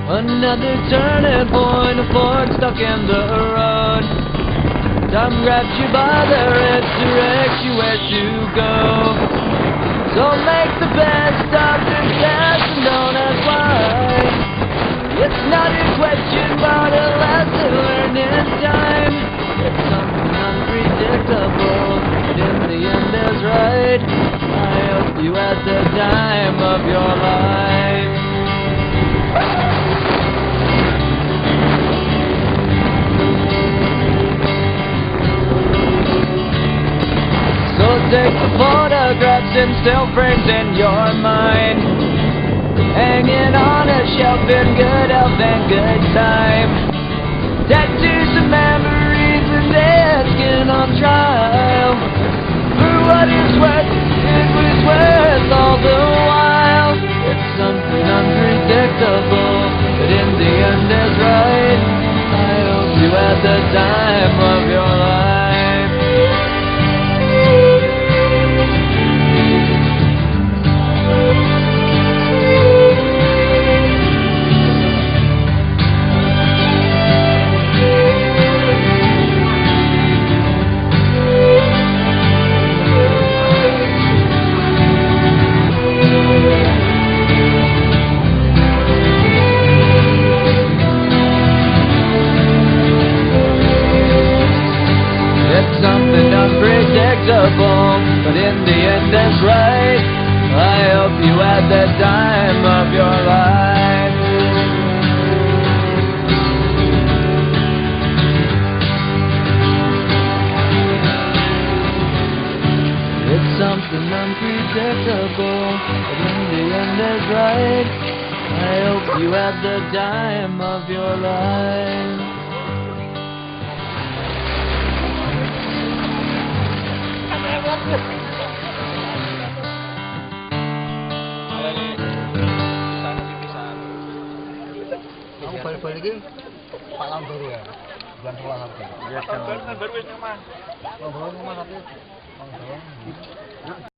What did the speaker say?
Another turning point, a fork stuck in the road. Time grabs you by the wrist, directs you where to go. So make the best of this test and don't ask why. It's not a question but a lesson learned in time. It's something unpredictable, but in the end is right. I hope you had the time of your life. So take the photographs and still frames in your mind, hanging on a shelf in good health and good time. Tattoos and memories and dead skin on trial. For what it's worth, it was worth all the while. It's something unpredictable, but in the end is right. I hope you had the time of your life. Something unpredictable, but in the end that's right. I hope you had the time of your life. It's something unpredictable, but in the end that's right. I hope you had the time of your life. Kamu balik-balik ini Pak tahun baru ya? Bulan sekolah satu. Tahun baru wis nang. Tahun baru nang tapi tahun baru.